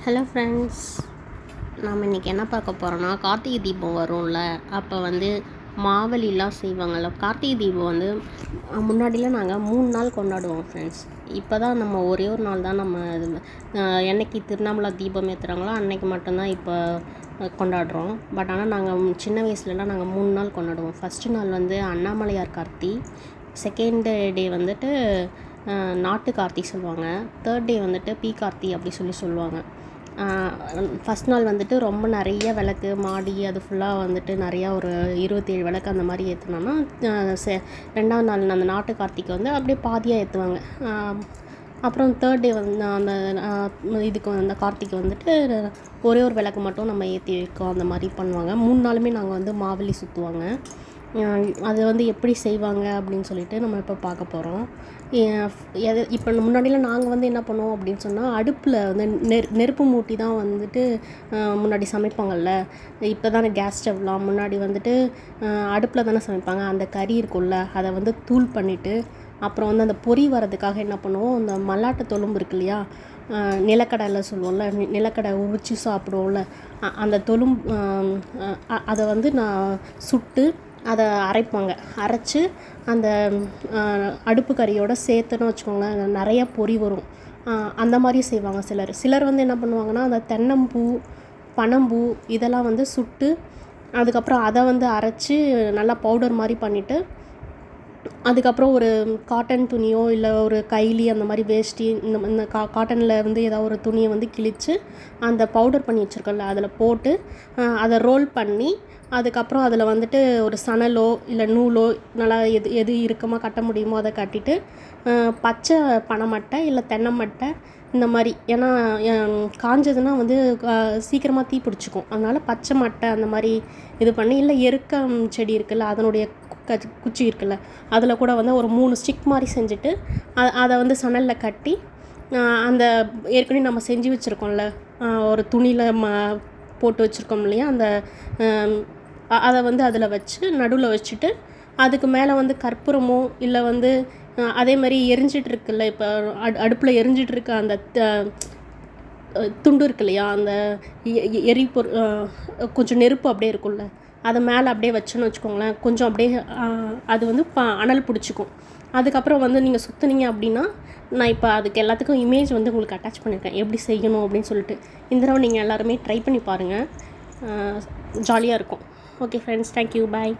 Hello friends, நாம் இன்றைக்கி என்ன பார்க்க போகிறோன்னா, கார்த்திகை தீபம் வரும்ல, அப்போ வந்து மாவெளிலாம் செய்வாங்கள்ல. கார்த்திகை தீபம் வந்து முன்னாடிலாம் நாங்கள் 3 நாள் கொண்டாடுவோம் ஃப்ரெண்ட்ஸ். இப்போ தான் நம்ம ஒரே ஒரு நாள் தான் நம்ம என்னைக்கு திருவண்ணாமலை தீபம் ஏற்றுறாங்களோ அன்னைக்கு மட்டும்தான் இப்போ கொண்டாடுறோம். பட் ஆனால் நாங்கள் சின்ன வயசுலலாம் நாங்கள் 3 நாள் கொண்டாடுவோம். ஃபஸ்ட்டு நாள் வந்து அண்ணாமலையார் கார்த்தி, செகண்ட் டே வந்துட்டு நாட்டு கார்த்தி சொல்லுவாங்க, தேர்ட் டே வந்துட்டு பீ கார்த்தி அப்படி சொல்லுவாங்க. ஃபஸ்ட் நாள் வந்துட்டு ரொம்ப நிறைய விளக்கு மாடி அது ஃபுல்லாக வந்துட்டு நிறையா ஒரு 27 விளக்கு அந்த மாதிரி ஏற்றுனோன்னா, ரெண்டாவது நாள் அந்த நாட்டு கார்த்திகை வந்து அப்படியே பாதியாக ஏற்றுவாங்க. அப்புறம் தேர்ட் டே வந்து அந்த இதுக்கு அந்த கார்த்திகை வந்துட்டு ஒரே ஒரு விளக்கு மட்டும் நம்ம ஏற்றி வைக்கோம், அந்த மாதிரி பண்ணுவாங்க. 3 நாளுமே நாங்கள் வந்து மாவெளி சுற்றுவாங்க. அது வந்து எப்படி செய்வாங்க அப்படின்னு சொல்லிட்டு நம்ம இப்போ பார்க்க போகிறோம். இப்போ முன்னாடிலாம் நாங்கள் வந்து என்ன பண்ணுவோம் அப்படின்னு சொன்னால், அடுப்பில் வந்து நெருப்பு மூட்டி தான் வந்துட்டு முன்னாடி சமைப்பாங்கள்ல. இப்போ தானே கேஸ் ஸ்டவ்லாம், முன்னாடி வந்துட்டு அடுப்பில் தானே சமைப்பாங்க. அந்த கறி இருக்கும்ல, அதை வந்து தூள் பண்ணிவிட்டு அப்புறம் வந்து அந்த பொரி வரதுக்காக என்ன பண்ணுவோம், அந்த மல்லாட்டை தொழும்பு இருக்கு இல்லையா, நிலக்கடலை சொல்லுவோம்ல, நிலக்கடை உரிச்சு சாப்பிடுவோம்ல, அந்த அதை வந்து நான் சுட்டு அதை அரைப்பாங்க. அரைச்சி அந்த அடுப்பு கறியோடு சேர்த்துன்னு வச்சுக்கோங்களேன், நிறைய பொரி வரும். அந்த மாதிரி செய்வாங்க சிலர் வந்து என்ன பண்ணுவாங்கன்னா, அந்த தென்னம்பூ பனம்பூ இதெல்லாம் வந்து சுட்டு அதுக்கப்புறம் அதை வந்து அரைச்சி நல்லா பவுடர் மாதிரி பண்ணிவிட்டு, அதுக்கப்புறம் ஒரு காட்டன் துணியோ இல்லை ஒரு கைலி அந்த மாதிரி வேஷ்டி இந்த காட்டனில் வந்து ஏதாவது ஒரு துணியை வந்து கிழித்து அந்த பவுடர் பண்ணி வச்சுருக்கோம்ல அதில் போட்டு அதை ரோல் பண்ணி, அதுக்கப்புறம் அதில் வந்துட்டு ஒரு சணலோ இல்லை நூலோ நல்லா எது இறுக்கமாக கட்ட முடியுமோ அதை கட்டிட்டு, பச்சை பனை மட்டை இல்லை தென்னை மட்டை இந்த மாதிரி, ஏன்னா காஞ்சதுன்னா வந்து சீக்கிரமாக தீ பிடிச்சிக்கும், அதனால் பச்சை மட்டை அந்த மாதிரி இது பண்ணி, இல்லை எருக்கம் செடி இருக்குல்ல அதனுடைய குச்சி இருக்குல்ல அதில் கூட வந்து ஒரு 3 ஸ்டிக் மாதிரி செஞ்சுட்டு அதை வந்து சணலில் கட்டி, அந்த ஏற்கனவே நம்ம செஞ்சு வச்சுருக்கோம்ல ஒரு துணியில் போட்டு வச்சுருக்கோம் இல்லையா, அந்த அதை வந்து அதில் வச்சு நடுவில் வச்சுட்டு, அதுக்கு மேலே வந்து கற்பூரமோ இல்லை வந்து அதே மாதிரி எரிஞ்சிட்ருக்குல்ல, இப்போ அடுப்பில் எரிஞ்சிட்ருக்க அந்த துண்டு இருக்கு இல்லையா, அந்த கொஞ்சம் நெருப்பு அப்படியே இருக்கும்ல, அதை மேலே அப்படியே வச்சுன்னு வச்சுக்கோங்களேன், கொஞ்சம் அப்படியே அது வந்து அனல் பிடிச்சிக்கும். அதுக்கப்புறம் வந்து நீங்கள் சுற்றுனீங்க அப்படின்னா, நான் இப்போ அதுக்கு எல்லாத்துக்கும் இமேஜ் வந்து உங்களுக்கு அட்டாச் பண்ணியிருக்கேன் எப்படி செய்யணும் அப்படின்னு சொல்லிட்டு. இந்த தடவை நீங்கள் எல்லாருமே ட்ரை பண்ணி பாருங்கள், ஜாலியாக இருக்கும். ஓகே ஃப்ரெண்ட்ஸ், தேங்க்யூ, பாய்.